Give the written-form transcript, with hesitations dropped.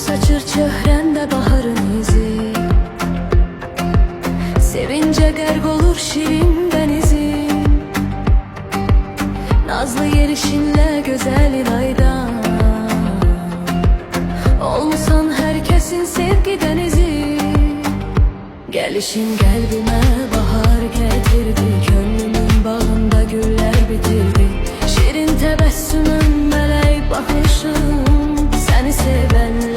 saçır çöhrəndə baharın izi, sevince qərq olur şirin dənizim. Nazlı yerişinlə gözəl ilaydan olmusan hər kəsin sevgi dənizi. Gəlişin qəlbimə bahar gətirdi, könlümün bağında güllər bitirdi. Şirin təbəssümün, mələk baxışın, səni sevənlər